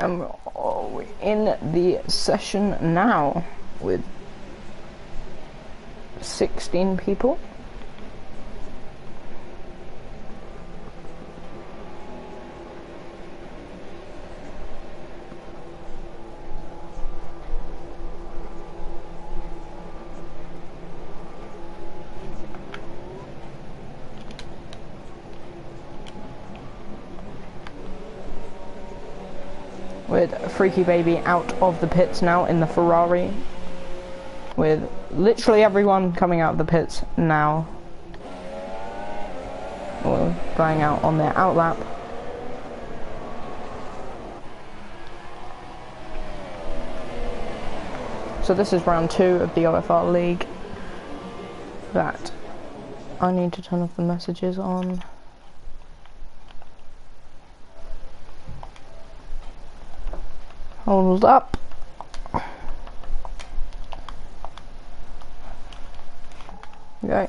And we're in the session now with 16 people. With Freaky Baby out of the pits now in the Ferrari. With literally everyone coming out of the pits now. Or going out on their outlap. So this is round 2 of the OFR League. That I need to turn off the messages on. Hold up. Okay.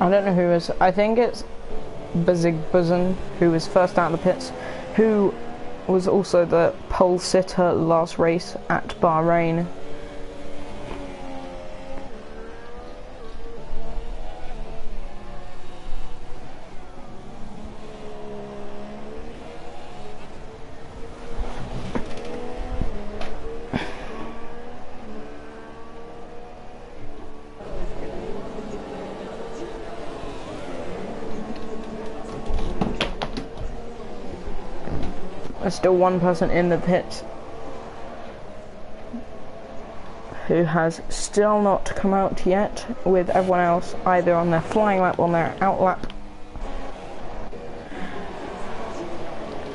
I don't know who is. I think it's Bazig who was first out of the pits, who was also the pole sitter last race at Bahrain. There's still one person in the pit who has still not come out yet, with everyone else either on their flying lap or on their out lap.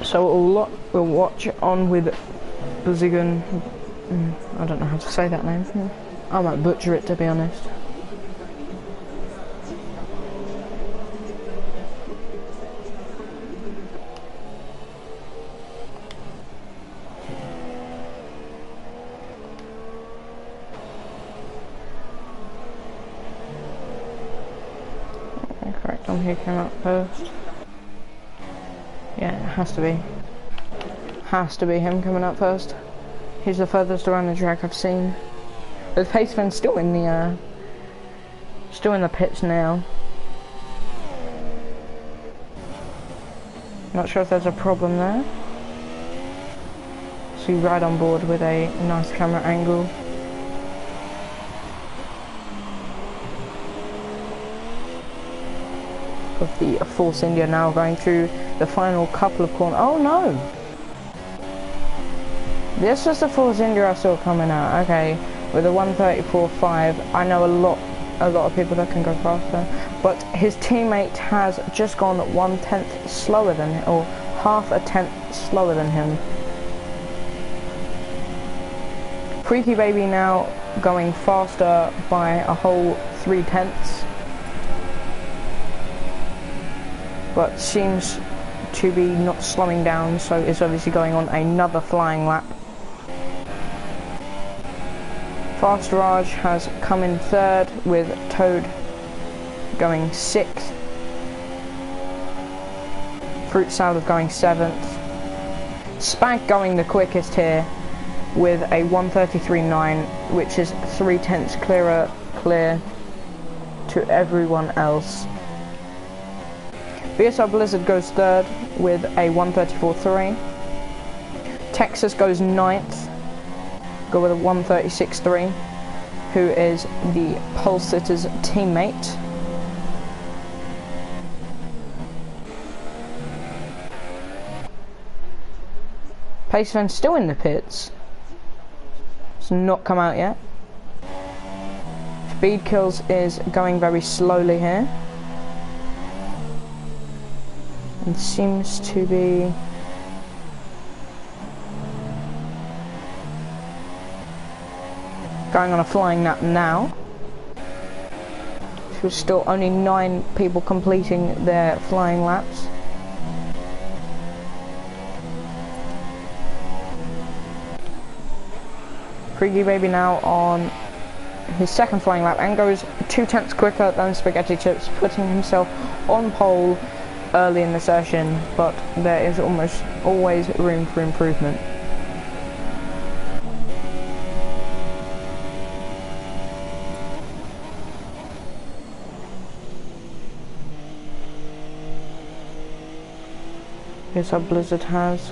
So we'll watch on with Buzigan. I don't know how to say that name. I might butcher it, to be honest. Who came out first? Yeah, it has to be. Has to be him coming up first. He's the furthest around the track I've seen. The paceman's still in the pits now. Not sure if there's a problem there. So you ride on board with a nice camera angle. Of the Force India now going through the final couple of corners. Oh no! This was the Force India I saw coming out. Okay, with a 1:34.5, I know a lot of people that can go faster, but his teammate has just gone 1/10 slower than him, or half a tenth slower than him. Freaky Baby now going faster by a whole 3/10. But seems to be not slowing down, so it's obviously going on another flying lap. Fast Raj has come in 3rd, with Toad going 6th. Fruit Salad going 7th. Spank going the quickest here with a 1:33.9, which is 3/10 clear to everyone else. BSR Blizzard goes 3rd with a 1:34.3. Texas goes 9th, go with a 1:36.3, who is the pole sitter's teammate. Paceman's still in the pits. It's not come out yet. Speed Kills is going very slowly here. and seems to be going on a flying lap now. There's still only 9 people completing their flying laps. Freaky Baby now on his second flying lap and goes 2/10 quicker than Spaghetti Chips, putting himself on pole early in the session, but there is almost always room for improvement. Here's how Blizzard has.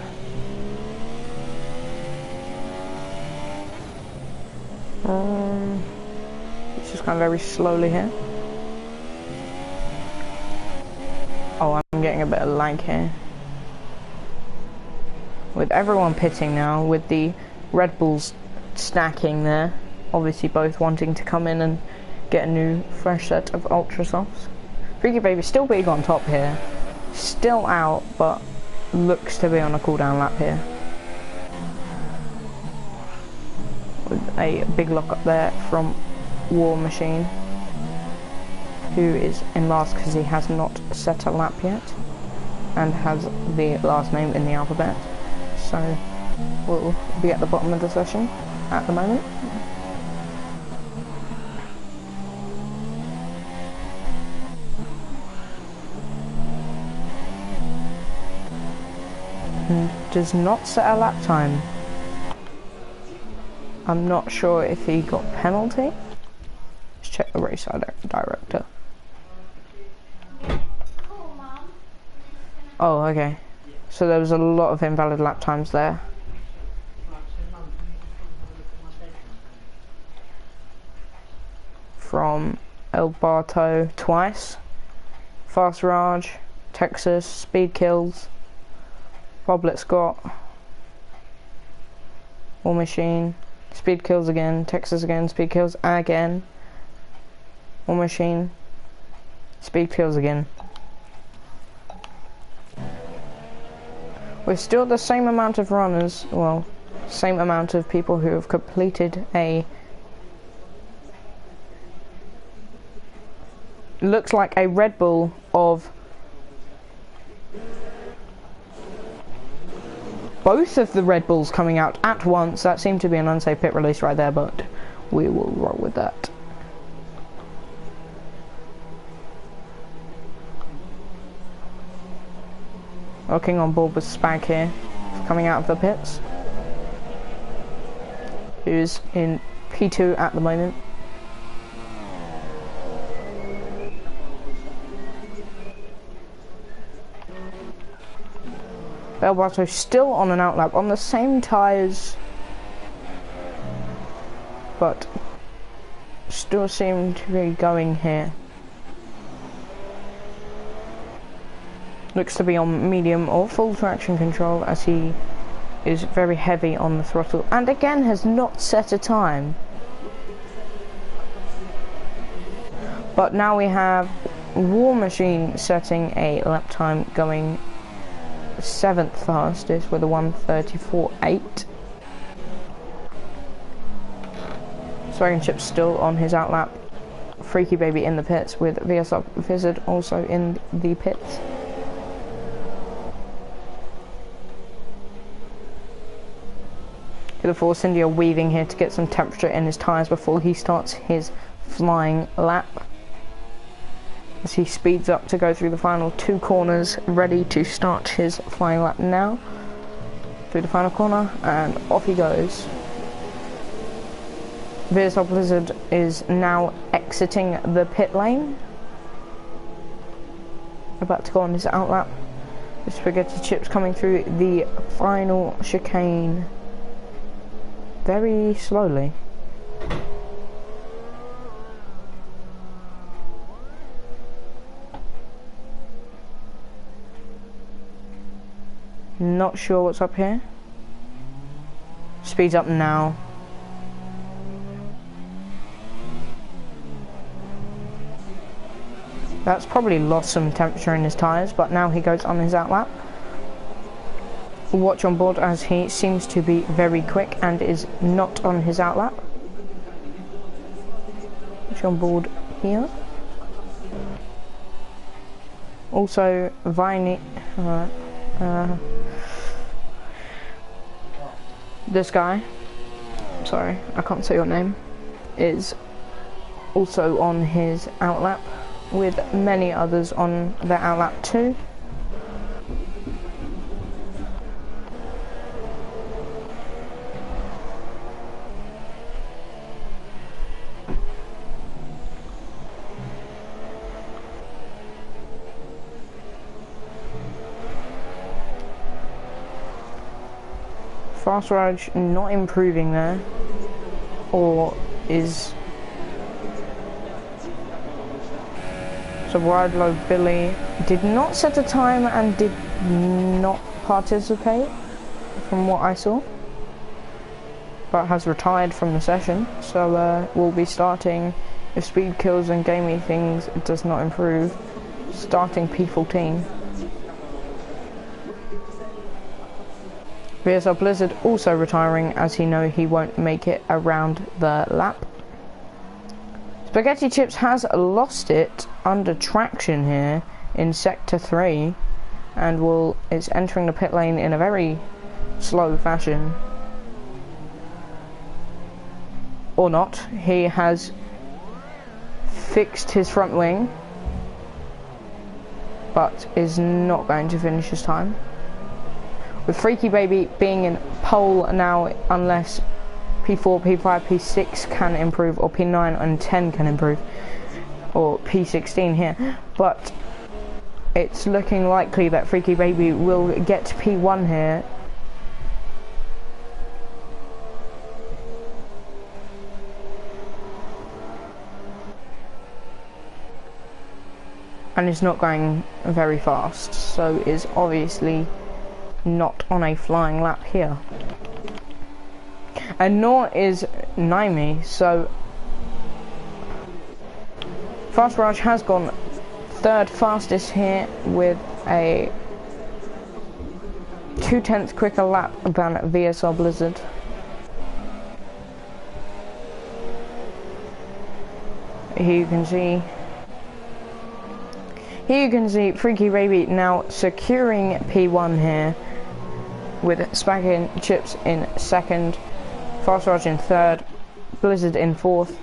It's just kind of very slowly here. Oh, I'm getting a bit of lag here. With everyone pitting now, with the Red Bulls stacking there, obviously both wanting to come in and get a new fresh set of Ultra Softs. Freaky Baby still big on top here. Still out, but looks to be on a cooldown lap here. With a big lock up there from War Machine, who is in last because he has not set a lap yet and has the last name in the alphabet, so we'll be at the bottom of the session at the moment. And does not set a lap time. I'm not sure if he got penalty. Let's check the race director. Oh, okay. So there was a lot of invalid lap times there. From El Barto twice, Fast Raj, Texas, Speed Kills, Roblet Scott, War Machine, Speed Kills again, Texas again, Speed Kills again, War Machine, Speed Kills again. We're still the same amount of runners, well, same amount of people who have completed a, looks like a Red Bull of both of the Red Bulls coming out at once. That seemed to be an unsafe pit release right there, but we will roll with that. Looking on board with Spag here, coming out of the pits, who's in P2 at the moment. Belbato still on an outlap on the same tyres, but still seem to be going here. Looks to be on medium or full traction control as he is very heavy on the throttle and again has not set a time. But now we have War Machine setting a lap time, going 7th fastest with a 1:34.8. Swaggin' Chip's still on his outlap. Freaky Baby in the pits with VS Up Wizard also in the pits. Could afford Cindy a weaving here to get some temperature in his tyres before he starts his flying lap. As he speeds up to go through the final 2 corners, ready to start his flying lap now. Through the final corner, and off he goes. VS Blizzard is now exiting the pit lane. About to go on his outlap. The Spaghetti Chips coming through the final chicane very slowly. Not sure what's up here. Speeds up now. That's probably lost some temperature in his tyres, but now he goes on his outlap. Watch on board as he seems to be very quick and is not on his outlap. Watch on board here. Also, Viney, this guy, sorry, I can't say your name, is also on his outlap, with many others on their outlap too. Fast Raj not improving there, or is... So Wide Low Billy did not set a time and did not participate from what I saw, but has retired from the session, so we'll be starting, if speed kills and gamey things does not improve, starting P14. VSL Blizzard also retiring, as he knows he won't make it around the lap. Spaghetti Chips has lost it under traction here in Sector 3 and is entering the pit lane in a very slow fashion. Or not. He has fixed his front wing, but is not going to finish his time. With Freaky Baby being in pole now, unless P4, P5, P6 can improve, or P9 and 10 can improve, or P16 here, but it's looking likely that Freaky Baby will get to P1 here. And is not going very fast, so is obviously not on a flying lap here. And nor is Naimi, so Fast Raj has gone third fastest here with a 2/10 quicker lap than VSL Blizzard. Here you can see Freaky Baby now securing P1 here, with Spaghetti Chips in second, Fast Raj in third, Blizzard in fourth,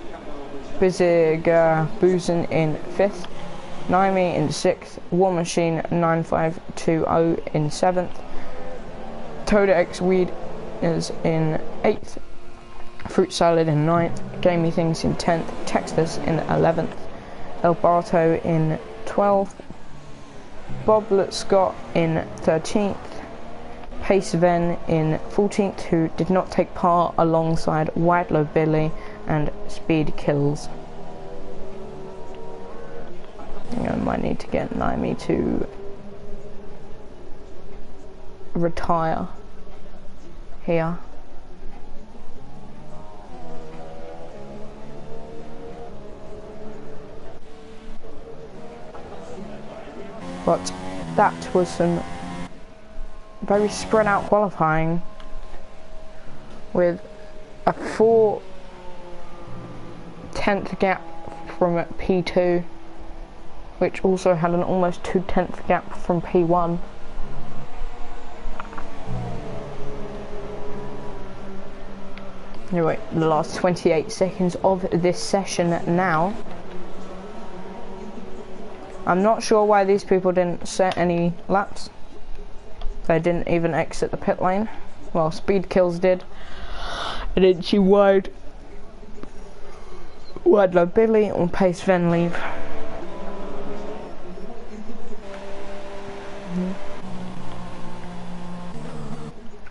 Biziger Boozen in fifth, Naimi in sixth, War Machine 9520 in seventh, Toad X Weed is in eighth, Fruit Salad in ninth, Gamey Things in 10th, Textus in 11th, El Barto in 12th, Boblet Scott in 13th, Pace Ven in 14th, who did not take part, alongside Whitelow Billy and Speed Kills. I might need to get Naimi to retire here. But that was some very spread out qualifying, with a 4/10 gap from P2, which also had an almost 2/10 gap from P1. Anyway, the last 28 seconds of this session now. I'm not sure why these people didn't set any laps. They didn't even exit the pit lane. Well, Speed Kills did. And then she wide Low Billy on Pace Ven leave.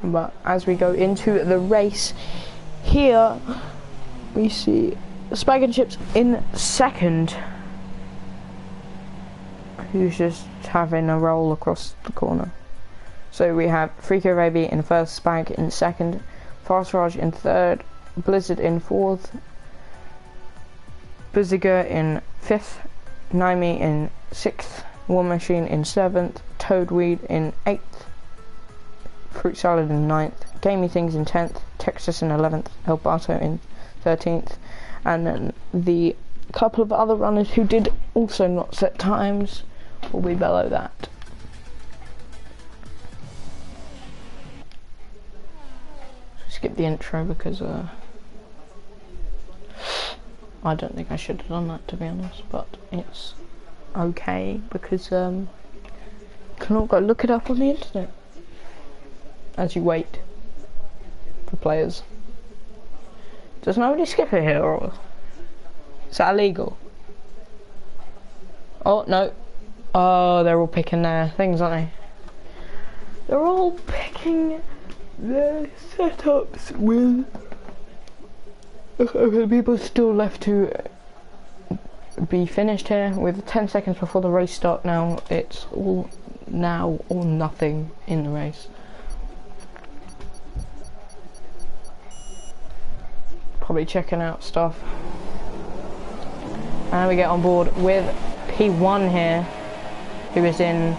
But as we go into the race here, we see Spaghetti Chips in second, who's just having a roll across the corner. So we have Freaky Baby in first, Spag in second, Fast Raj in third, Blizzard in fourth, Biziger in fifth, Naimi in 6th, War Machine in 7th, Toadweed in 8th, Fruit Salad in 9th, Gamey Things in 10th, Texas in 11th, El Bato in 13th, and then the couple of other runners who did also not set times will be below that. Skip the intro because I don't think I should have done that, to be honest, but it's okay because can all go look it up on the internet as you wait for players. Does nobody skip it here, or is that illegal? Oh no. Oh, they're all picking their things, aren't they? They're all picking their setups with people still left to be finished here with 10 seconds before the race start. Now it's all now or nothing in the race. Probably checking out stuff. And we get on board with P1 here, who is in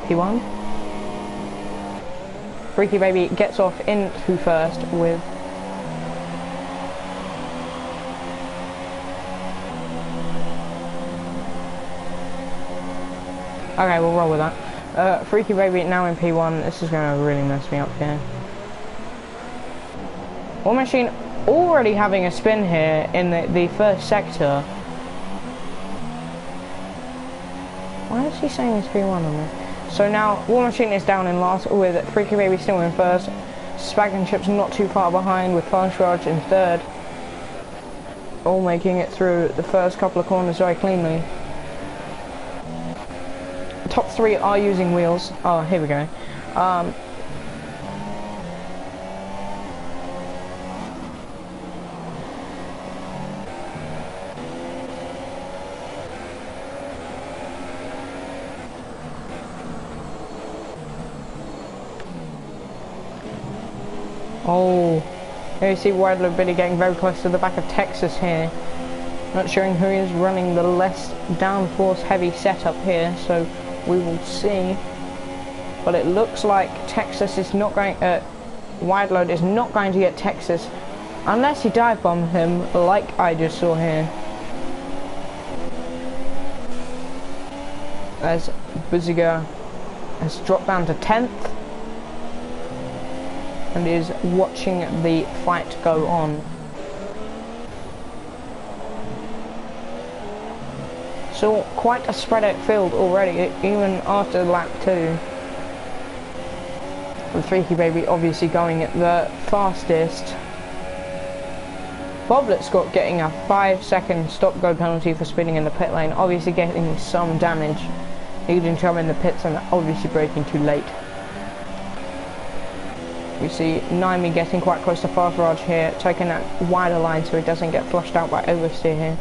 P1. Freaky Baby gets off into first with okay, we'll roll with that. Freaky Baby now in P1. This is going to really mess me up here. War Machine already having a spin here in the first sector. Why is he saying he's P1 on there? So now War Machine is down in last with Freaky Baby still in first. Spag Chip's not too far behind with Fast Raj in third. All making it through the first couple of corners very cleanly. The top three are using wheels. Oh, here we go. Oh, here you see Wide Load Billy getting very close to the back of Texas here. Not showing who is running the less downforce heavy setup here, so we will see. But it looks like Texas is not going, Wide Load is not going to get Texas unless he dive bombs him like I just saw here. As Buziger has dropped down to 10th. And is watching the fight go on. So quite a spread out field already, even after lap 2. With Freaky Baby obviously going at the fastest. Boblet Scott getting a 5-second stop-go penalty for spinning in the pit lane, obviously getting some damage, leading to him in the pits and obviously braking too late. We see Naimi getting quite close to Fast Raj here, taking that wider line so he doesn't get flushed out by oversteer here.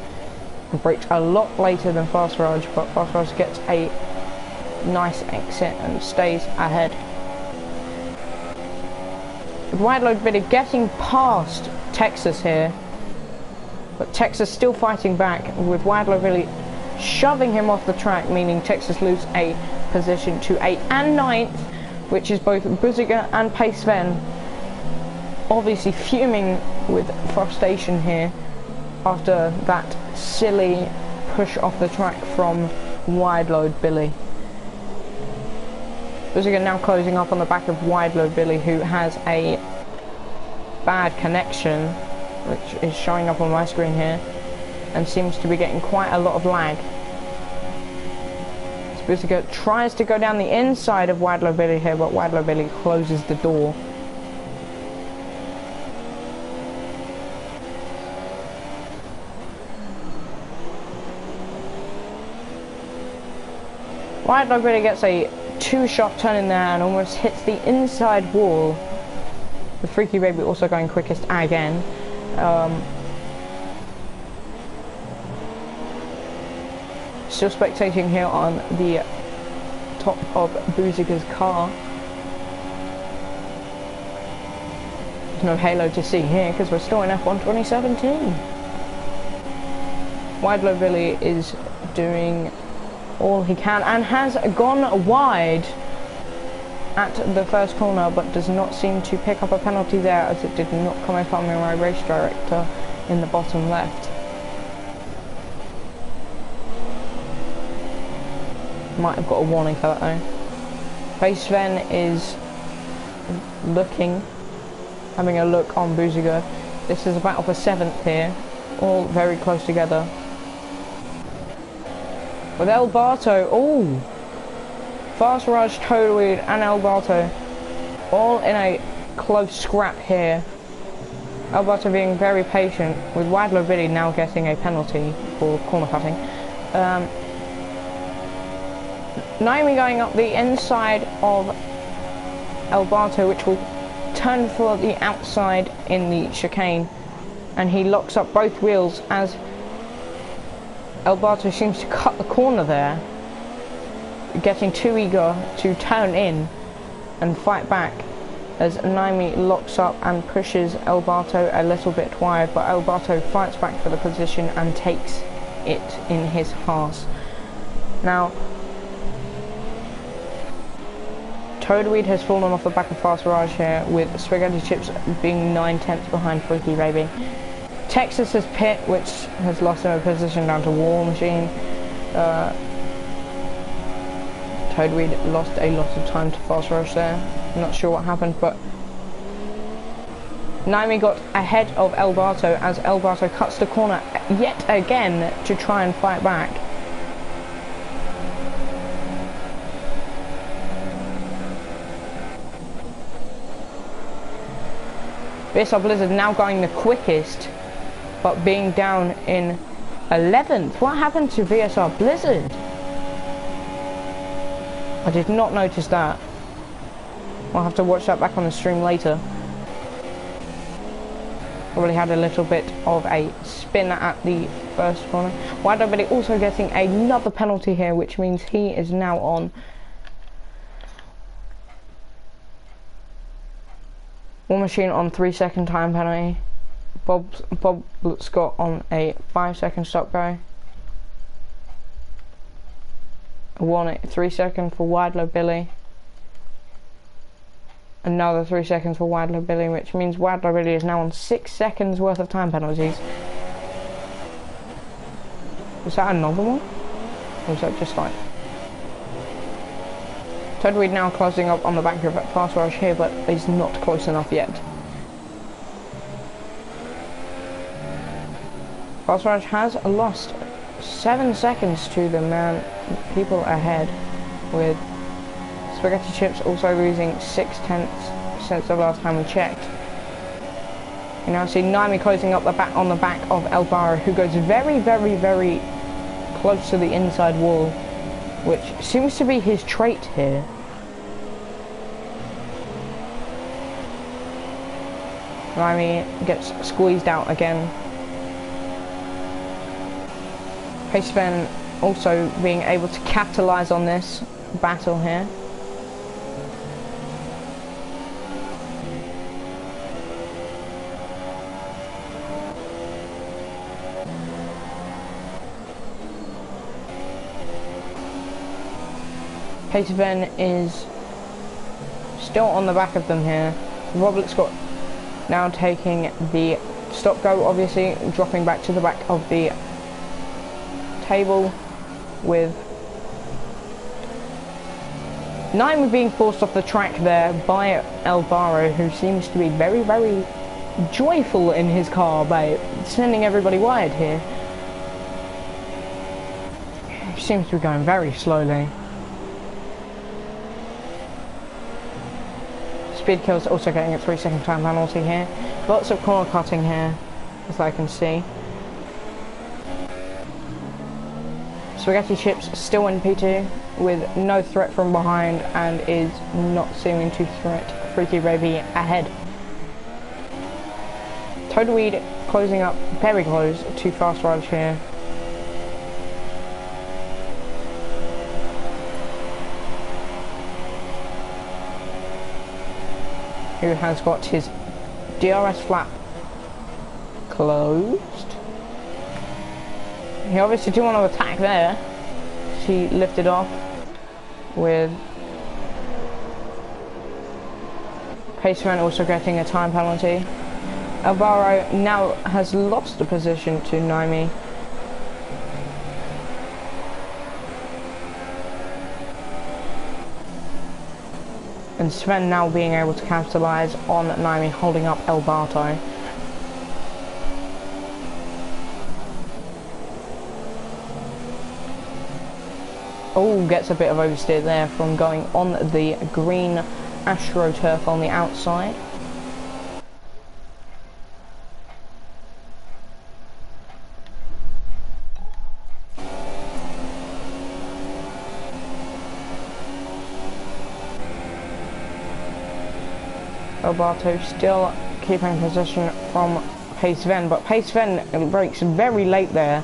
And brakes a lot later than Fast Raj, but Fast Raj gets a nice exit and stays ahead. With Wide Load Billy getting past Texas here, but Texas still fighting back with Wide Load Billy shoving him off the track, meaning Texas lose a position to 8th and 9th. Which is both Buziger and Pace Sven obviously fuming with frustration here after that silly push off the track from Wide Load Billy. Buziger now closing up on the back of Wide Load Billy, who has a bad connection, which is showing up on my screen here, and seems to be getting quite a lot of lag. Buziger tries to go down the inside of Wide Load Billy here, but Wide Load Billy closes the door. Wide Load Billy gets a 2-shot turn in there and almost hits the inside wall. The Freaky Baby also going quickest again. Still spectating here on the top of Buziger's car. There's no halo to see here because we're still in F1 2017. Wide Low Billy is doing all he can and has gone wide at the first corner, but does not seem to pick up a penalty there, as it did not come from my race director in the bottom left. Might have got a warning for that though. Pace Sven is having a look on Buziger. This is a battle for 7th here, all very close together. With El Barto, oh! Fast Raj, Toadweed and El Barto all in a close scrap here. El Barto being very patient, with Wide Low Billy now getting a penalty for corner cutting. Naomi going up the inside of El Barto, which will turn for the outside in the chicane, and he locks up both wheels as El Barto seems to cut the corner there, getting too eager to turn in and fight back, as Naomi locks up and pushes El Barto a little bit wide, but El Barto fights back for the position and takes it in his Haas. Now, Toadweed has fallen off the back of Fast Raj here, with Spaghetti Chips being 9/10 behind Freaky Baby. Texas's Pit, which has lost him a position down to War Machine. Toadweed lost a lot of time to Fast Raj there. I'm not sure what happened, but Naomi got ahead of El Barto as El Barto cuts the corner yet again to try and fight back. VSR Blizzard now going the quickest, but being down in 11th. What happened to VSR Blizzard? I did not notice that. I'll have to watch that back on the stream later. Probably had a little bit of a spin at the first corner. Wide Low Billy also getting another penalty here, which means he is now on War Machine on 3-second time penalty. Bob Scott on a 5-second stop go. 3 seconds for Wide Low Billy. Another 3 seconds for Wide Low Billy, which means Wide Low Billy is now on 6 seconds worth of time penalties. Was that another one? Or was that just like... Toadweed now closing up on the back of Fast Raj here, but is not close enough yet. Fast Raj has lost 7 seconds to the people ahead, with Spaghetti Chips also losing 6/10 since the last time we checked. You now see Naomi closing up on the back of El Barto, who goes very, very, very close to the inside wall, which seems to be his trait here. Naomi gets squeezed out again. Pace Sven also being able to capitalise on this battle here. Pace Sven is still on the back of them here. Robert Scott now taking the stop go, obviously dropping back to the back of the table, with Naomi being forced off the track there by El Barto, who seems to be very, very joyful in his car by sending everybody wide here. He seems to be going very slowly. Speed Kill's also getting a 3-second time penalty here. Lots of corner cutting here, as I can see. Spaghetti Chips still in P2 with no threat from behind, and is not seeming to threat Freaky Baby ahead. Toadweed closing up very close to Fast Raj here. Who has got his DRS flap closed. He obviously didn't want to attack there. She lifted off with Paceman also getting a time penalty. Alvaro now has lost the position to Naomi. And Sven now being able to capitalize on Naomi holding up El Barto. Oh, gets a bit of oversteer there from going on the green AstroTurf on the outside. Alberto still keeping possession from Paceven, but Paceven breaks very late there.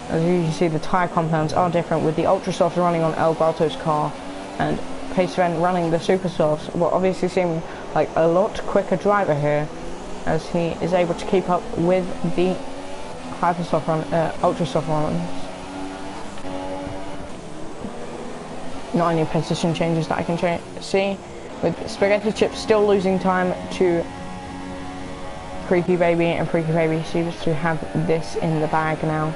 As you can see, the tyre compounds are different, with the Ultrasofts running on Alberto's car and Paceven running the Supersofts, but obviously seeming like a lot quicker driver here, as he is able to keep up with the Hypersoft run, Ultrasoft runs. Not any position changes that I can see, with Spaghetti Chips still losing time to Freaky Baby, and Freaky Baby seems to have this in the bag now.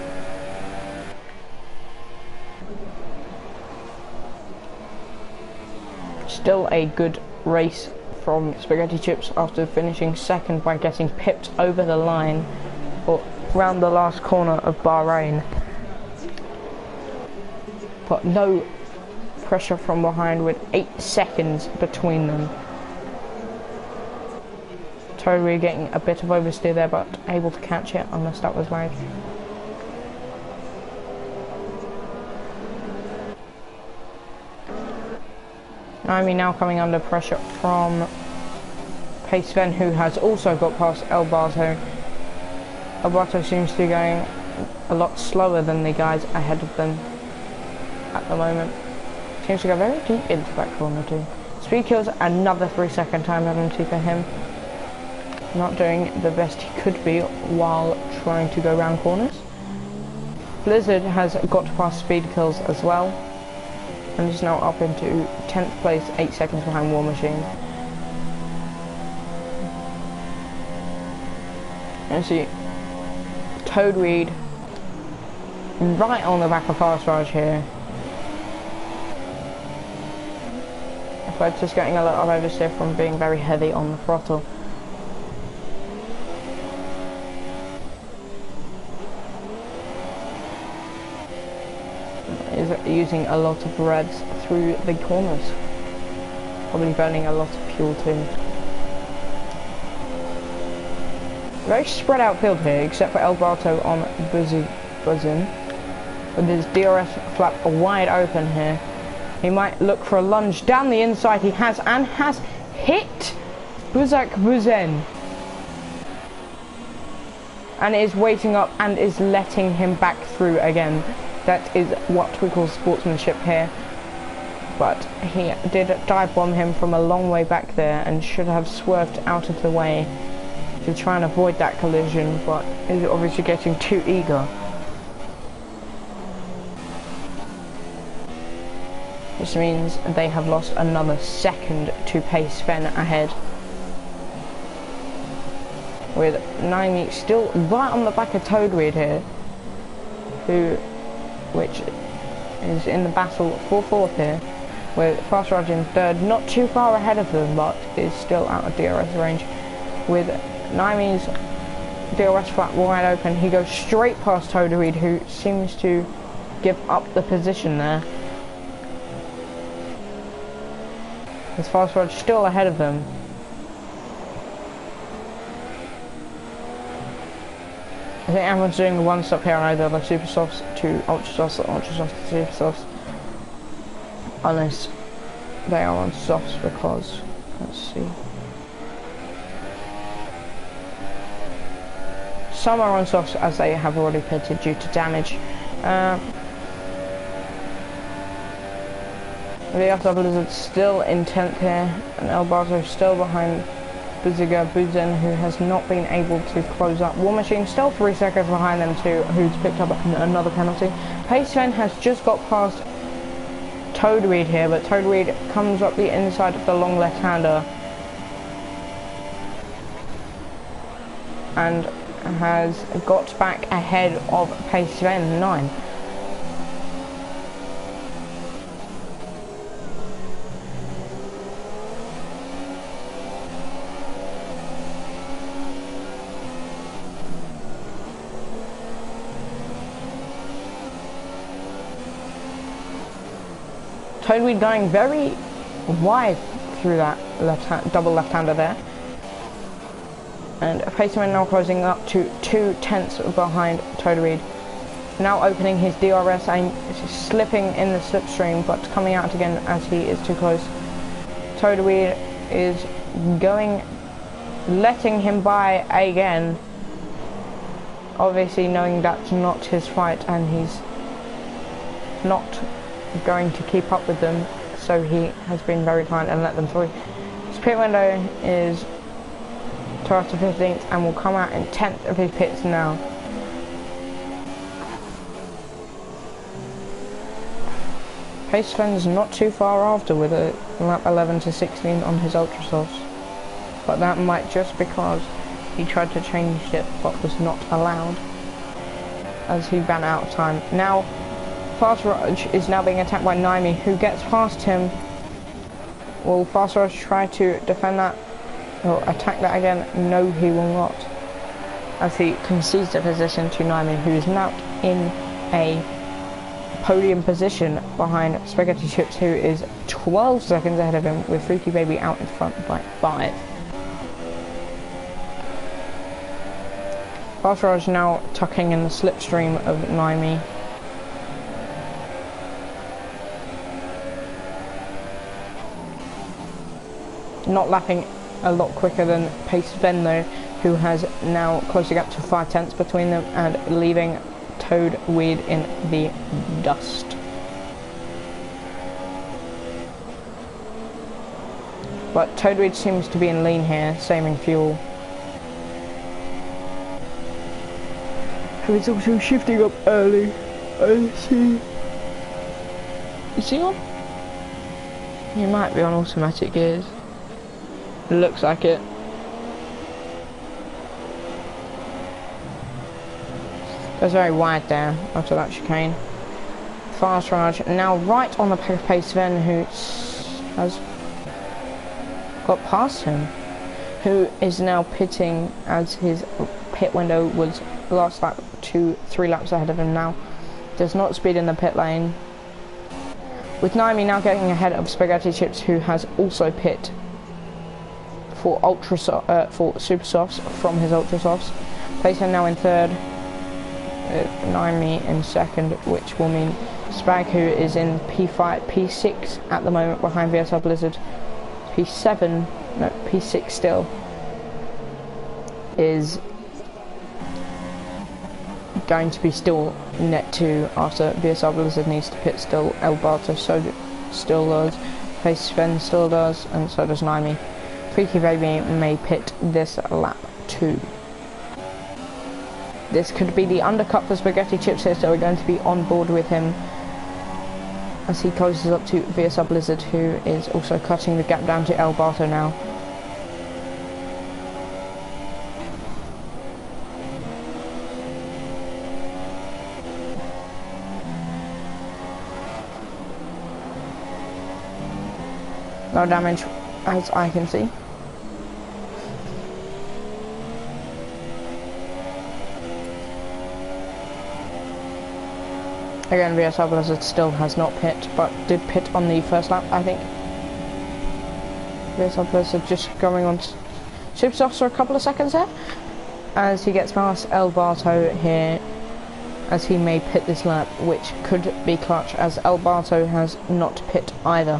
Still a good race from Spaghetti Chips after finishing second by getting pipped over the line around the last corner of Bahrain. But no pressure from behind with 8 seconds between them. Totally getting a bit of oversteer there, but able to catch it unless that was lag. Naomi now coming under pressure from Paceven, who has also got past El Barto. El Barto seems to be going a lot slower than the guys ahead of them at the moment. Seems to go very deep into that corner too. Speed kills, another 3-second time penalty for him. Not doing the best he could be while trying to go round corners. Blizzard has got past speed kills as well, and is now up into 10th place, 8 seconds behind War Machine. And see Toad Reed right on the back of Fast Raj here. But just getting a lot of oversteer from being very heavy on the throttle. Is using a lot of reds through the corners. Probably burning a lot of fuel too. Very spread out field here, except for El Barto on Buzzin. With his DRS flap wide open here. He might look for a lunge down the inside. He has, and has hit Buzak Buzen. And is waiting up and is letting him back through again. That is what we call sportsmanship here. But he did dive bomb him from a long way back there and should have swerved out of the way to try and avoid that collision, but is obviously getting too eager. This means they have lost another second to Paceven ahead. With Naomi still right on the back of Toadweed here, which is in the battle for fourth here, with Fast Raj in third, not too far ahead of them, but is still out of DRS range. With Naomi's DRS flap wide open, he goes straight past Toadweed, who seems to give up the position there. As Fast Raj still ahead of them. I think everyone's doing the one stop here, either the Super Softs to Ultra Softs or Ultra Softs to Super Softs. Unless they are on softs, because, let's see. Some are on softs as they have already pitted due to damage. The other Blizzard still in 10th here, and El Barto still behind Buzen, who has not been able to close up. War Machine still 3 seconds behind them too, who's picked up another penalty. Pace Sven has just got past Toadweed here, but Toadweed comes up the inside of the long left-hander and has got back ahead of Pace Sven 9. Toadweed going very wide through that double left-hander there. And Paceman now closing up to 2/10 behind Toadweed. Now opening his DRS aim, slipping in the slipstream, but coming out again as he is too close. Toadweed is letting him by again. Obviously knowing that's not his fight and he's not going to keep up with them, so he has been very kind and let them through. His pit window is 12th to 15th and will come out in 10th of his pits now. Pace Sven's not too far after with a lap 11 to 16 on his ultra softs, but that might just because he tried to change it but was not allowed as he ran out of time. Now Fast Raj is now being attacked by Naimi, who gets past him. Will Fast Raj try to defend that or attack that again? No, he will not, as he concedes the position to Naimi, who is now in a podium position behind Spaghetti Chips, who is 12 seconds ahead of him, with Freaky Baby out in front by 5. Fast Raj now tucking in the slipstream of Naimi. Not lapping a lot quicker than Pace Sven though, who has now closing up to 5/10 between them and leaving Toadweed in the dust. But Toadweed seems to be in lean here, saving fuel. Who is also shifting up early. I see. Is he on? He might be on automatic gears. Looks like it. Goes very wide there after that chicane. Fast Raj now right on the back of Pace Sven, who has got past him, who is now pitting as his pit window was last lap 3 laps ahead of him now. Does not speed in the pit lane. With Naimi now getting ahead of Spaghetti Chips, who has also pit for super softs from his ultra softs. Payson now in third, Naimi in second, which will mean Spag, who is in P5, P6 at the moment behind VSR Blizzard, P7, no, P6 still, is going to be still net 2 after VSR Blizzard needs to pit still. El Barto still does, Pace Sven still does, and so does Naimi. Freaky Baby may pit this lap 2. This could be the undercut for Spaghetti Chips here, so we're going to be on board with him as he closes up to VSR Blizzard, who is also cutting the gap down to El Barto now. No damage as I can see. Again, VSR Blizzard still has not pit, but did pit on the first lap, I think. VSR Blizzard just going on super softs for a couple of seconds there, as he gets past El Barto here, as he may pit this lap, which could be clutch, as El Barto has not pit either.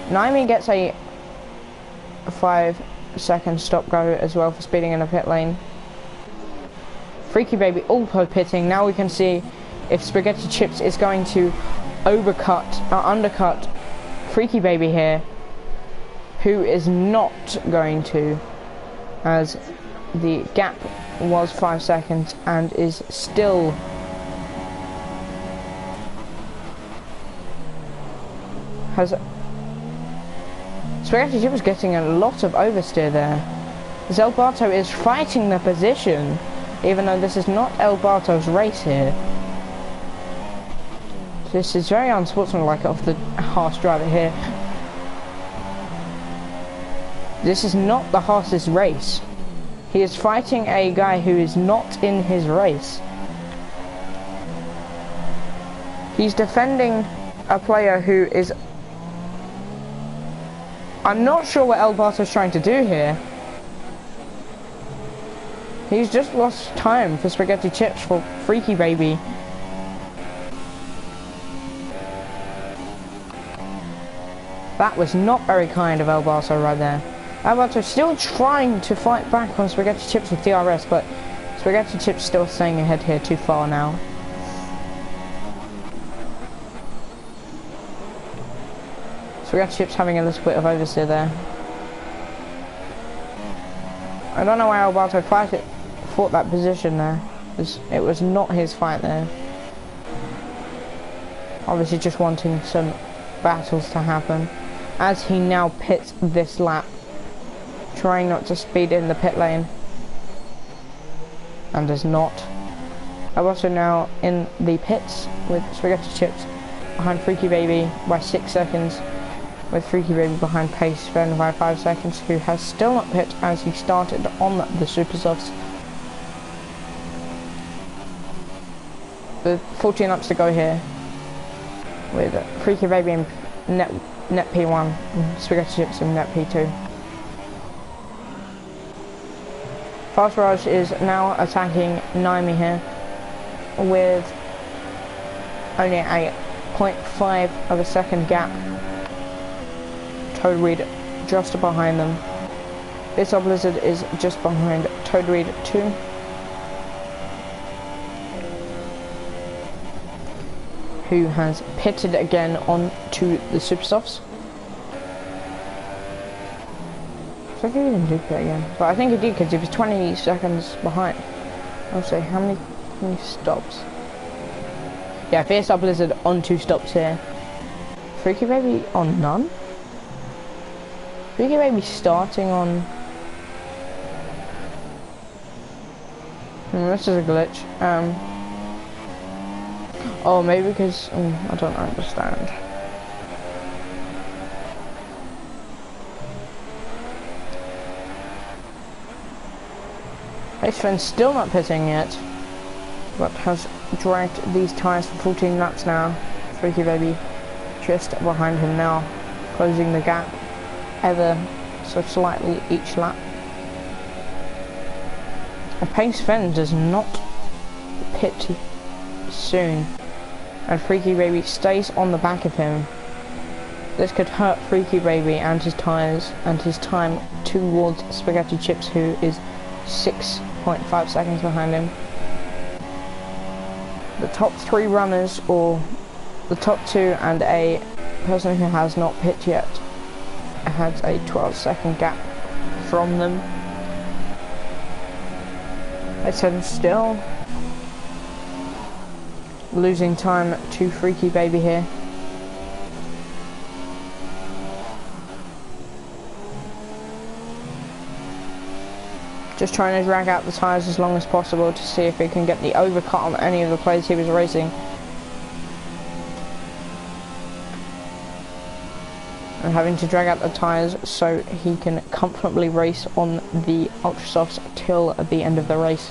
Naimi gets a 5-second stop go as well for speeding in the pit lane. Freaky Baby also pitting. Now we can see if Spaghetti Chips is going to undercut Freaky Baby here, who is not going to, as the gap was 5 seconds and is still Spaghetti Chip is getting a lot of oversteer there. Zelbato is fighting the position, even though this is not El Bato's race here. This is very unsportsmanlike of the Haas driver here. This is not the Haas's race. He is fighting a guy who is not in his race. He's defending a player who is... I'm not sure what El Bato's trying to do here. He's just lost time for Spaghetti Chips for Freaky Baby. That was not very kind of El Bato right there. El Bato still trying to fight back on Spaghetti Chips with DRS, but Spaghetti Chips still staying ahead here too far now. Spaghetti Chips having a little bit of oversteer there. I don't know why El Bato fought that position there. It was not his fight there. Obviously just wanting some battles to happen. As he now pits this lap, trying not to speed in the pit lane, and does not. I'm also now in the pits with Spaghetti Chips behind Freaky Baby by 6 seconds, with Freaky Baby behind Pace Sven by 5 seconds, who has still not pit as he started on the Super Softs. With 14 laps to go here, with Freaky Baby in net P1, Spaghetti Chips in net P2. Fast Raj is now attacking Naomi here with only a 0.5 of a second gap. Toad Reed just behind them. This Blizzard is just behind Toad Reed 2. Who has pitted again onto the Super Softs. So I think he didn't do pit again, but I think he did because he was 20 seconds behind. I'll say how many stops? Yeah, Fierce Blizzard on 2 stops here. Freaky Baby on none. Freaky Baby starting on. This is a glitch. Oh, maybe because I don't understand. Paceman's still not pitting yet, but has dragged these tyres for 14 laps now. Freaky Baby just behind him now, closing the gap ever so slightly each lap. Pace Sven does not pit soon, and Freaky Baby stays on the back of him. This could hurt Freaky Baby and his tyres and his time towards Spaghetti Chips, who is 6.5 seconds behind him. The top 3 runners, or the top 2 and a person who has not pit yet, has a 12-second gap from them. It's still losing time to Freaky Baby here. Just trying to drag out the tyres as long as possible to see if he can get the overcut on any of the players he was racing. And having to drag out the tyres so he can comfortably race on the Ultra Softs till the end of the race.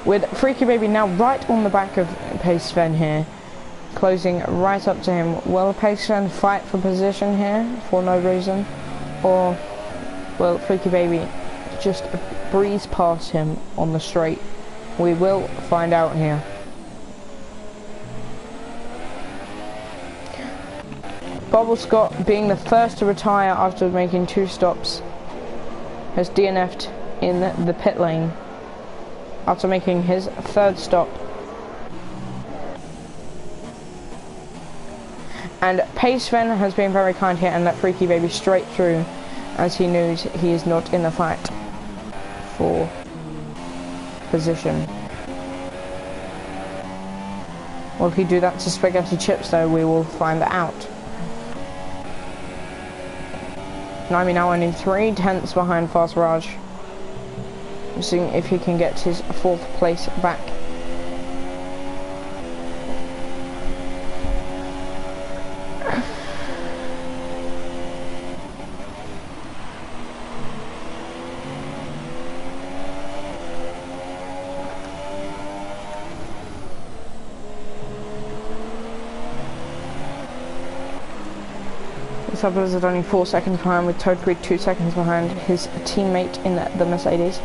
With Freaky Baby now right on the back of Pace Sven here, closing right up to him. Will Pace Sven fight for position here for no reason, or will Freaky Baby just breeze past him on the straight? We will find out here. Bubble Scott, being the first to retire after making 2 stops, has DNF'd in the pit lane after making his 3rd stop. And Paceven has been very kind here and let Freaky Baby straight through, as he knows he is not in the fight for position. Will he do that to Spaghetti Chips though? We will find out. Naimi now only 3/10 behind Fast Raj. Seeing if he can get his 4th place back. Blizzard only 4 seconds behind, with Toad Creed 2 seconds behind his teammate in the Mercedes.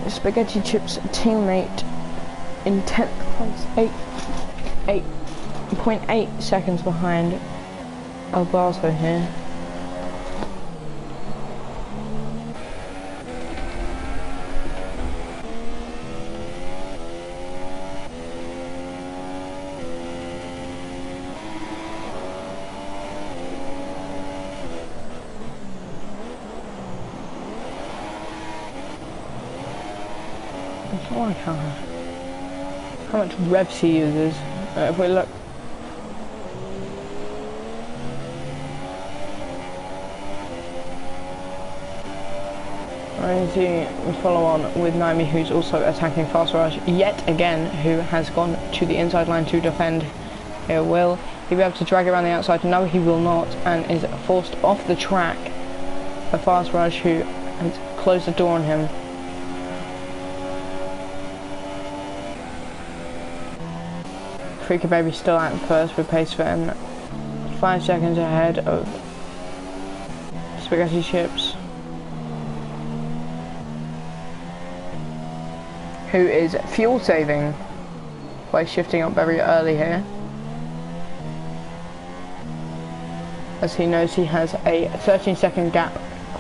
Spaghetti Chips teammate in 10th place, 8.8 seconds behind Alberto here. How much revs he uses. If we look, I see we follow on with Naimi, who's also attacking Fast Raj yet again, who has gone to the inside line to defend. Here, will he be able to drag around the outside? No, he will not, and is forced off the track by Fast Raj, who has closed the door on him. Freaky Baby still at first with Paceven, 5 seconds ahead of Spaghetti Chips, who is fuel saving by shifting up very early here, as he knows he has a 13-second gap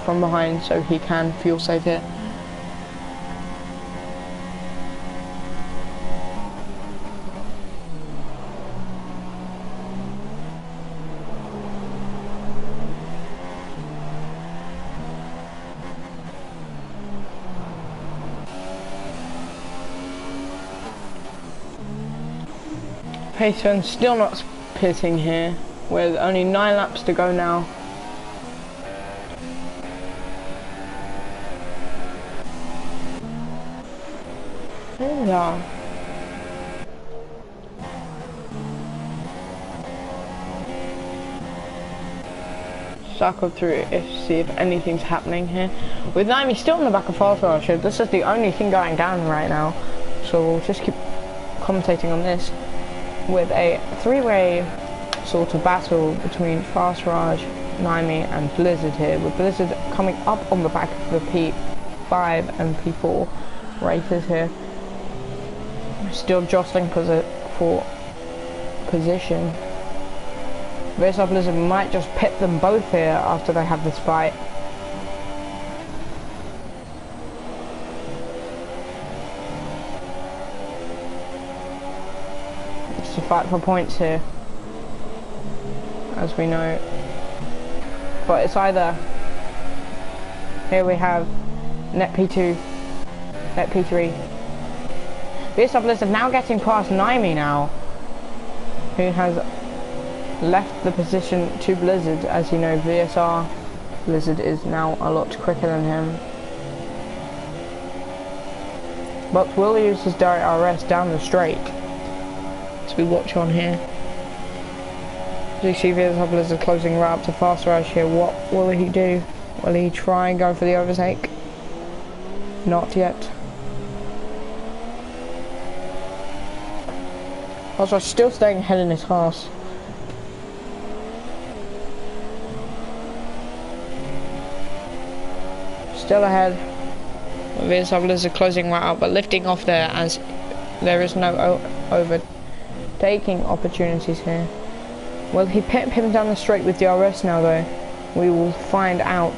from behind, so he can fuel save here. Paceven still not pitting here, with only 9 laps to go now. There we are. Circle through see if anything's happening here. With Naimi still in the back of Fast Raj, this is the only thing going down right now. So we'll just keep commentating on this, with a 3-way sort of battle between Fast Raj, Naimi and Blizzard here, with Blizzard coming up on the back of the P5 and P4 races here. Still jostling for position. VSR Blizzard might just pit them both here after they have this fight. To fight for points here, as we know, but it's either, here we have net P2, net P3. VSR Blizzard now getting past Naimi now, who has left the position to Blizzard. As you know, VSR Blizzard is now a lot quicker than him, but will use his direct RS down the straight. We watch on here. You see VSR Blizzard closing right up to Fast Raj here. What will he do? Will he try and go for the overtake? Not yet. Fast Raj still staying ahead in his horse. Still ahead. VSR Blizzard closing right up, but lifting off there, as there is no overtaking opportunities here. Will he pit him down the straight with DRS now though? We will find out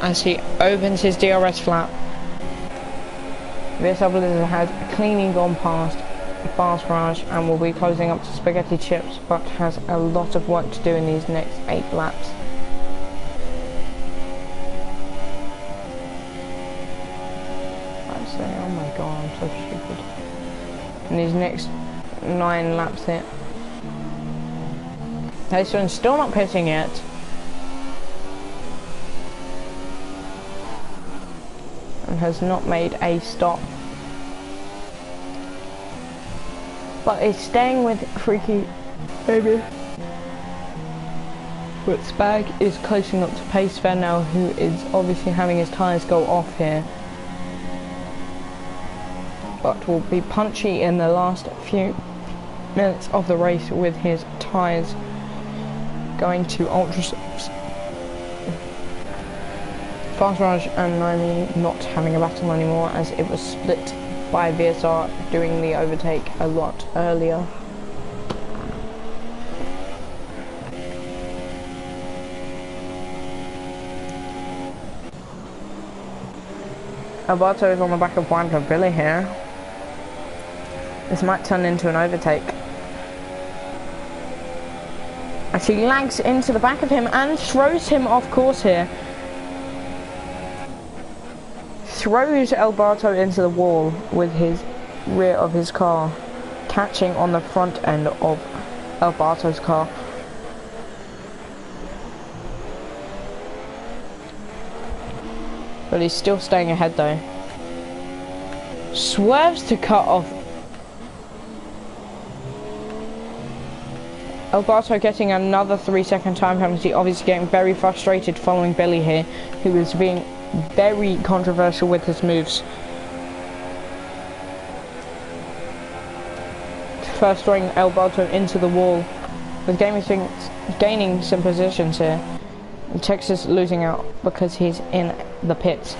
as he opens his DRS flap. VSR Blizzard has cleanly gone past Fast Raj and will be closing up to Spaghetti Chips, but has a lot of work to do in these next 8 laps. I'd say, oh my god, I'm so stupid. In these next 9 laps here. Tayson still not pitting yet. And has not made a stop. But is staying with Freaky Baby. But Spag is closing up to Pace Fan now, who is obviously having his tyres go off here. But will be punchy in the last few minutes of the race with his tyres going to ultra softs. Fast Raj and Naomi not having a battle anymore, as it was split by VSR doing the overtake a lot earlier. Alberto is on the back of Wanda Billy here. This might turn into an overtake. As he lags into the back of him and throws him off course here. Throws Alberto into the wall with his rear of his car, catching on the front end of Alberto's car. But he's still staying ahead though. Swerves to cut off. Alberto getting another 3-second time penalty, obviously getting very frustrated following Billy here, who is being very controversial with his moves. First throwing Alberto into the wall, with gaining some positions here. And Texas losing out because he's in the pits.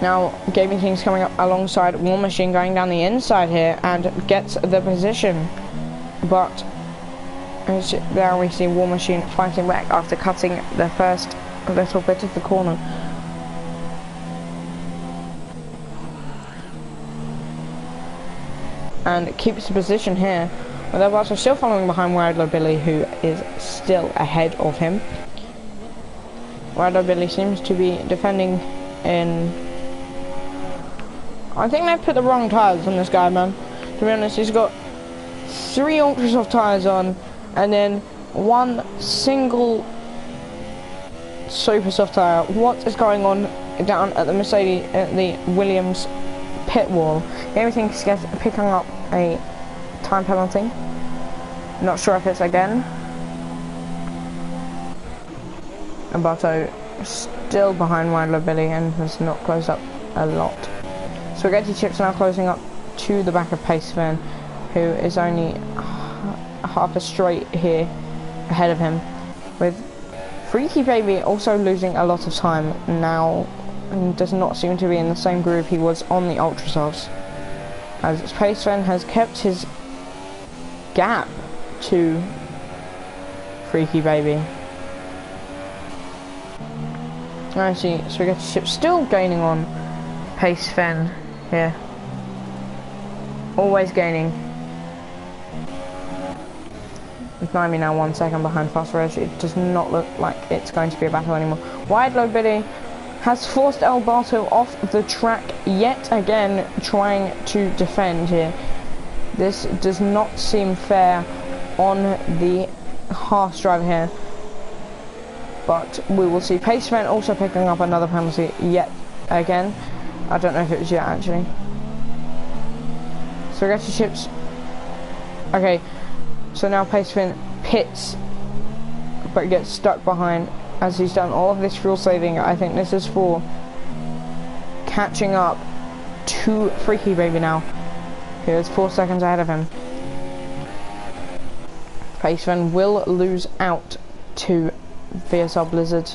Now Gaming Things coming up alongside War Machine going down the inside here and gets the position. But now we see War Machine fighting back after cutting the first little bit of the corner. And keeps the position here. But they're also still following behind Wildler Billy, who is still ahead of him. Wildler Billy seems to be defending in... I think they've put the wrong tyres on this guy, man. To be honest, he's got 3 ultra soft tyres on, and then 1 single super soft tyre. What is going on down at the Mercedes, at the Williams pit wall? Everything's picking up a time penalty. Not sure if it's again. Alberto still behind Wildler Billy and has not closed up a lot. Spaghetti Chips now closing up to the back of Pace Fan, who is only half a straight here ahead of him, with Freaky Baby also losing a lot of time now and does not seem to be in the same groove he was on the Ultra Softs, as Pace Fan has kept his gap to Freaky Baby. I see Spaghetti Chips still gaining on Pace Fan here, always gaining. With Naomi now 1 second behind Fast Reg, it does not look like it's going to be a battle anymore. Wide Low Billy has forced Alberto off the track yet again, trying to defend here. This does not seem fair on the Haas driver here. But we will see Pace Fan also picking up another penalty yet again. I don't know if it was yet actually. Spaghetti Chips. Okay. So now Pace Fan pits, but gets stuck behind as he's done all of this fuel saving. I think this is for catching up to Freaky Baby now, who is 4 seconds ahead of him. Pace Fan will lose out to VSR Blizzard,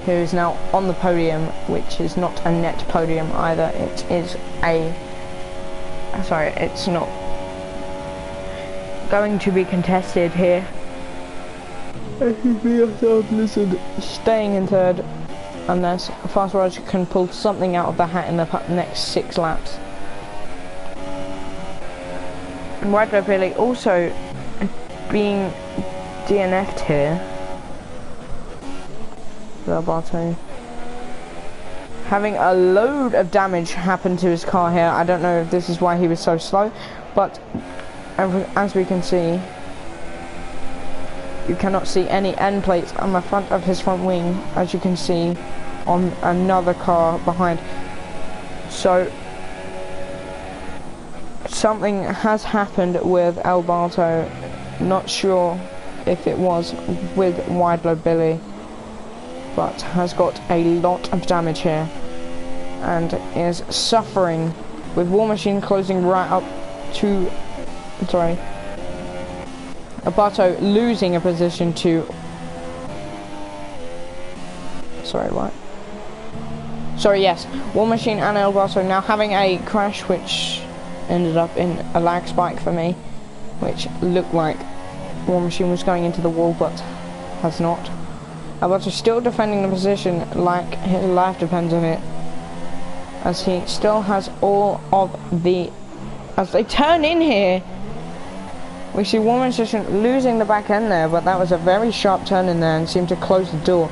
who is now on the podium, which is not a net podium either. It is a sorry, it's not going to be contested here. Listen, staying in third unless Fast Raj can pull something out of the hat in the next 6 laps. White Billy also being DNF'd here. Alberto having a load of damage happen to his car here. I don't know if this is why he was so slow, but as we can see, you cannot see any end plates on the front of his front wing, as you can see on another car behind. So something has happened with Alberto. Not sure if it was with Widlow Billy, but has got a lot of damage here and is suffering with War Machine closing right up to, sorry, Alberto losing a position to, sorry, what? Sorry, yes, War Machine and Alberto now having a crash which ended up in a lag spike for me, which looked like War Machine was going into the wall but has not. Alberto still defending the position like his life depends on it, as he still has all of the, as they turn in here, we see War Machine losing the back end there, but that was a very sharp turn in there and seemed to close the door.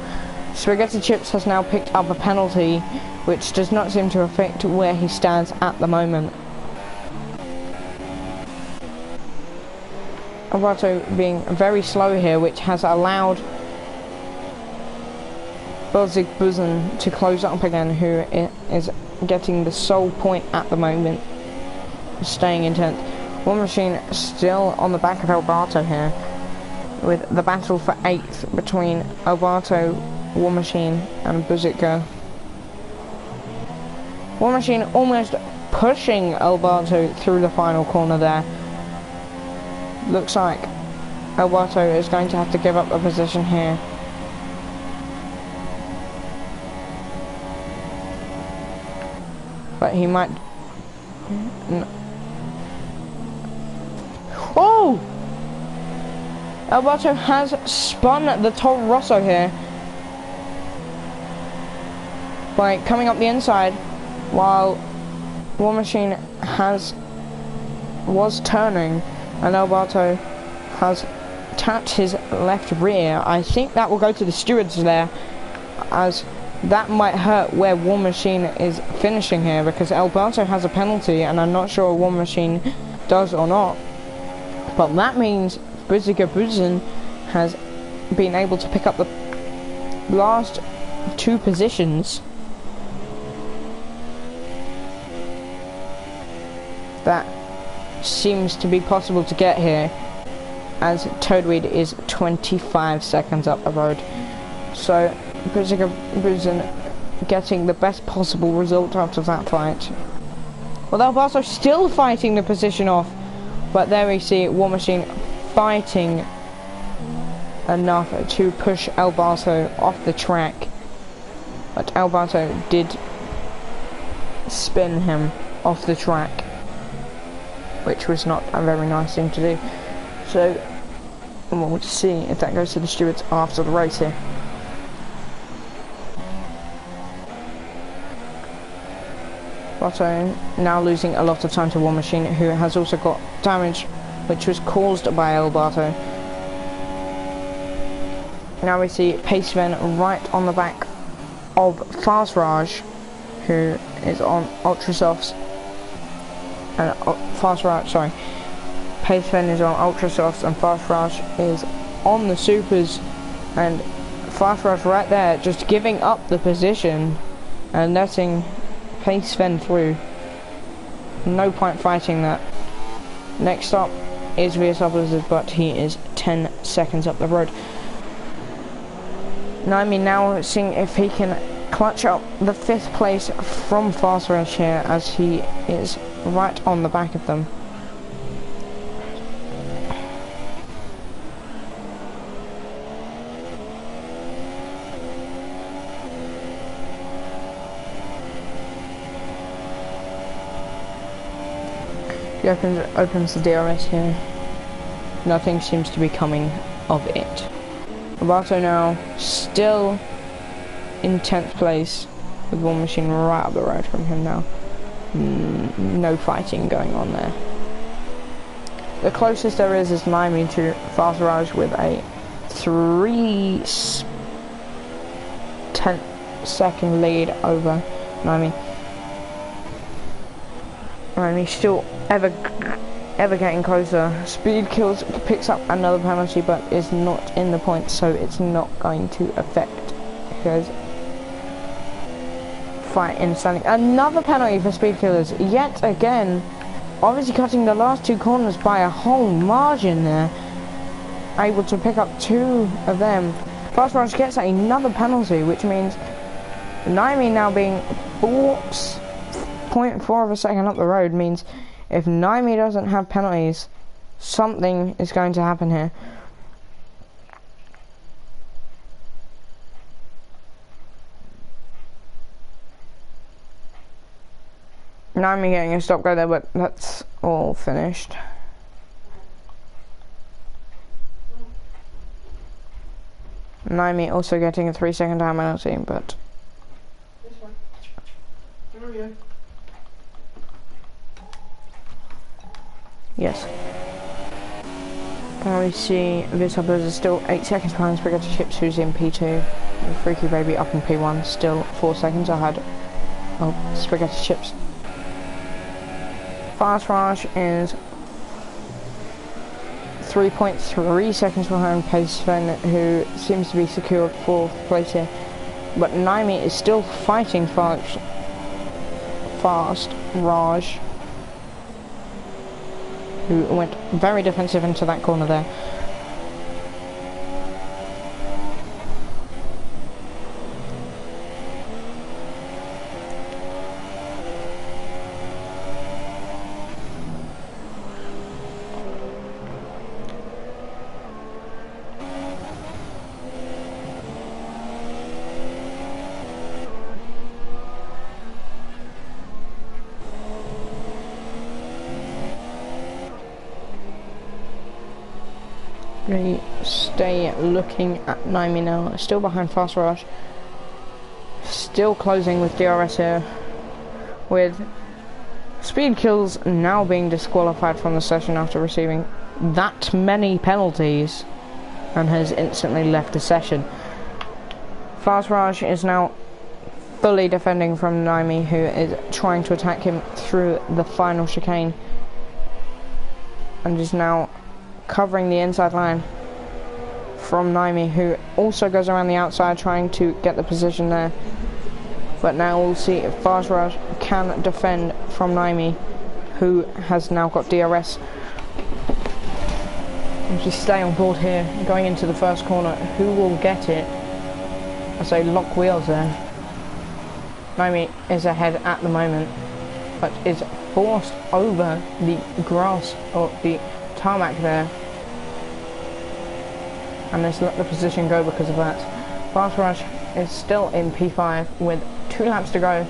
Spaghetti Chips has now picked up a penalty, which does not seem to affect where he stands at the moment. Alberto being very slow here, which has allowed Belzig Buzen to close up again, who is getting the sole point at the moment, staying in 10th. War Machine still on the back of Alberto here, with the battle for 8th between Alberto, War Machine and Buzica. War Machine almost pushing Alberto through the final corner there. Looks like Alberto is going to have to give up the position here. But he might... Oh! Alberto has spun the Toro Rosso here by coming up the inside, while War Machine was turning and Alberto has tapped his left rear. I think that will go to the stewards there, as that might hurt where War Machine is finishing here, because Alberto has a penalty and I'm not sure War Machine does or not. But that means Buzica Buzen has been able to pick up the last 2 positions. That seems to be possible to get here, as Toadweed is 25 seconds up the road. So Buzica Buzen getting the best possible result after that fight. Well, Alberto still fighting the position off, but there we see War Machine fighting enough to push Alberto off the track, but Alberto did spin him off the track, which was not a very nice thing to do. So we'll see if that goes to the stewards after the race here. Alberto now losing a lot of time to War Machine, who has also got damage which was caused by Alberto. Now we see Paceven right on the back of Fast Raj, who is on Ultra Softs, and Paceven is on Ultra Softs and Fast Raj is on the Supers, and Fast Raj right there just giving up the position and letting Paceven through. No point fighting that. Next up is VSR Blizzard, but he is 10 seconds up the road. Naomi now seeing if he can clutch up the 5th place from Fast Raj here, as he is right on the back of them. He opens the DRS here. Nothing seems to be coming of it. Roberto now still in 10th place with one machine right up the road from him now. No fighting going on there. The closest there is Miami to Fast Raj with a 3/10 lead over Miami. Miami still ever getting closer. Speed Kills picks up another penalty but is not in the points, so it's not going to affect his fight in standing. Another penalty for Speed Killers yet again, obviously cutting the last two corners by a whole margin there, able to pick up two of them. Fast Rush gets another penalty, which means Naimi now being 0.4 of a second up the road means if Naimi doesn't have penalties, something is going to happen here. Naimi getting a stop go there, but that's all finished. Naimi also getting a 3-second time penalty, but this one. There we go. yes. Can we see this up is still 8 seconds behind Spaghetti Chips, who's in P2. And Freaky Baby up in P1, still 4 seconds ahead of Spaghetti Chips. Fast Raj is 3.3 seconds behind Pace Sven, who seems to be secure 4th place here. But Naimi is still fighting Fast Raj, who went very defensive into that corner there. We stay looking at Naimi now, still behind Fast Rush, still closing with DRS here, with Speed Kills now being disqualified from the session after receiving that many penalties and has instantly left the session. Fast Rush is now fully defending from Naimi, who is trying to attack him through the final chicane and is now covering the inside line from Naimi, who also goes around the outside trying to get the position there. But now we'll see if Fast Rush can defend from Naimi, who has now got DRS. And just stay on board here, going into the first corner. Who will get it? I say lock wheels there. Naimi is ahead at the moment, but is forced over the grass or the tarmac there, and has let the position go because of that. Fast Rush is still in P5 with 2 laps to go.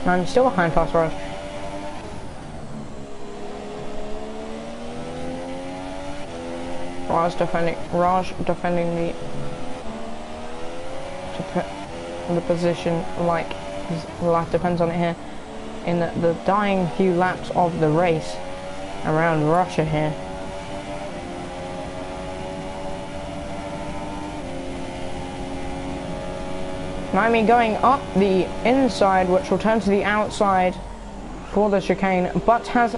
I'm still behind Fast Rush. Raj defending the position like his life depends on it here in the dying few laps of the race around Russia here. Naimi going up the inside, which will turn to the outside for the chicane, but has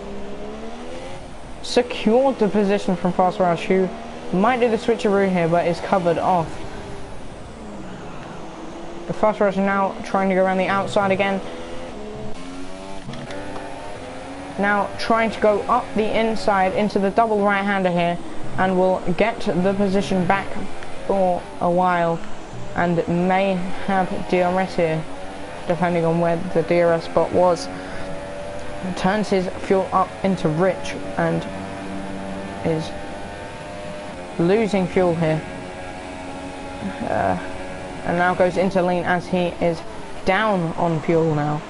secured the position from Fast Rush, who might do the switcheroo here but is covered off. The Fast Rush now trying to go around the outside again. Now trying to go up the inside into the double right-hander here, and will get the position back for a while and may have DRS here, depending on where the DRS spot was. Turns his fuel up into rich and is losing fuel here. And now goes into lean as he is down on fuel now.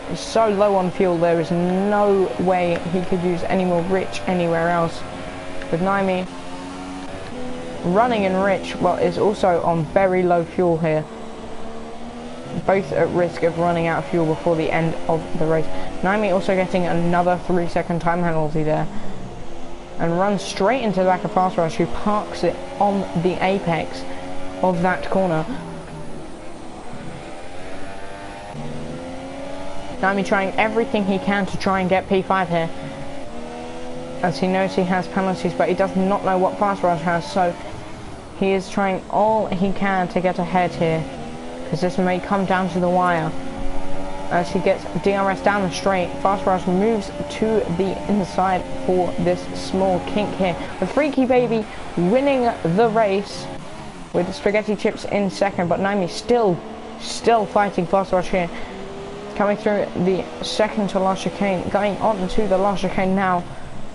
He's so low on fuel, there is no way he could use any more rich anywhere else. With Naimi running in rich, but is also on very low fuel here. Both at risk of running out of fuel before the end of the race. Naimi also getting another 3-second time penalty there. And runs straight into the back of Fast Rush, who parks it on the apex of that corner. Naimi trying everything he can to try and get P5 here, as he knows he has penalties, but he does not know what Fast Rush has, so he is trying all he can to get ahead here, because this may come down to the wire. As he gets DRS down the straight, Fast Rush moves to the inside for this small kink here, with Freaky Baby winning the race with Spaghetti Chips in second, but Naimi still fighting Fast Rush here. Coming through the second to last chicane, going on to the last chicane now,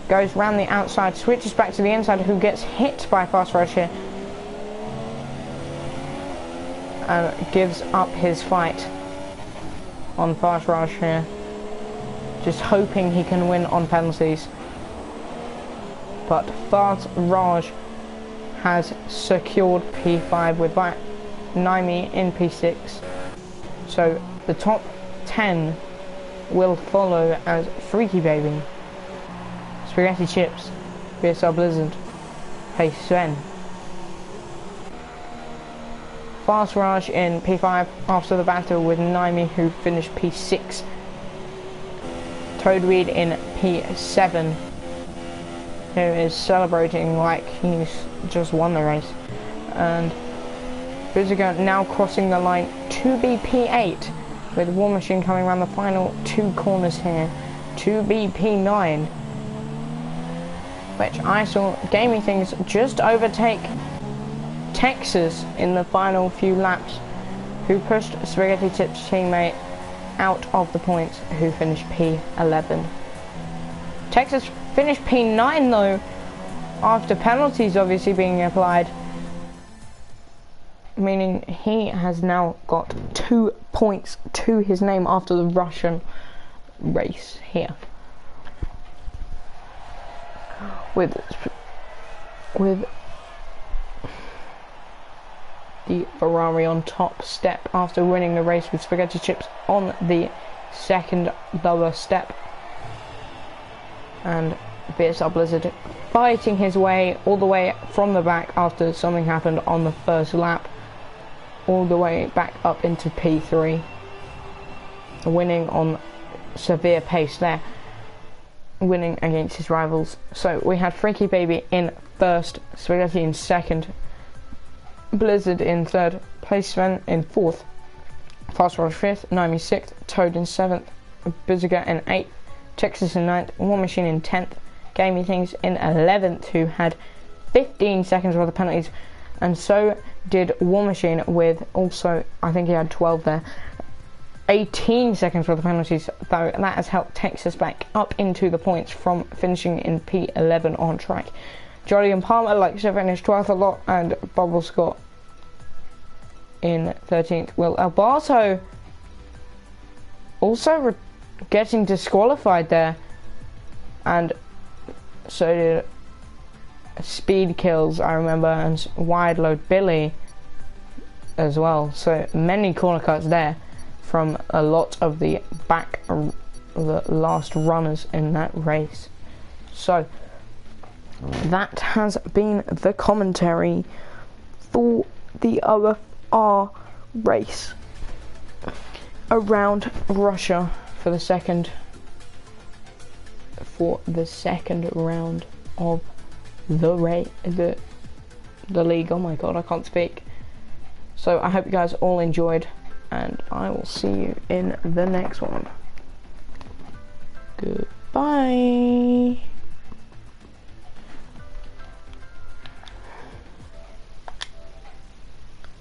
goes round the outside, switches back to the inside, who gets hit by Fast Rush here, and gives up his fight on Fast Rush here, just hoping he can win on penalties. But Fast Raj has secured P5 with Naimi in P6, so the top 10 will follow as Freaky Baby, Spaghetti Chips, BSR Blizzard, Hey Sven, Fast Raj in P5 after the battle with Naimi, who finished P6, Toadweed in P7, who is celebrating like he's just won the race, and Biziger now crossing the line to be P8, with War Machine coming around the final 2 corners here to be P9, which I saw Gaming Things just overtake Texas in the final few laps, who pushed Spaghetti Chips' teammate out of the points, who finished P11. Texas finished P9 though, after penalties obviously being applied, meaning he has now got 2 points to his name after the Russian race here. With the Ferrari on top step after winning the race, with Spaghetti Chips on the second lower step, and BSR Blizzard fighting his way all the way from the back after something happened on the first lap, all the way back up into P3, winning on severe pace there, winning against his rivals. So we had Freaky Baby in first, Spaghetti in second, Blizzard in third, Sven in fourth, Fast Rush fifth, Naimi 6th, Toad in 7th, Biziger in 8th, Texas in 9th, War Machine in 10th, Gaming Things in 11th, who had 15 seconds worth of penalties, and so did War Machine with also, I think he had 12 there, 18 seconds worth of penalties, though that has helped Texas back up into the points from finishing in P11 on track. Jolly and Palmer like to finish 12th a lot, and Bubble Scott in 13th. Will Alberto also getting disqualified there, and so did Speed Kills, I remember, and Wide Load Billy as well. So many corner cuts there from a lot of the the last runners in that race. So that has been the commentary for the OFR race around Russia for the second round of the league. Oh my god, I can't speak. So I hope you guys all enjoyed, and I will see you in the next one. Goodbye.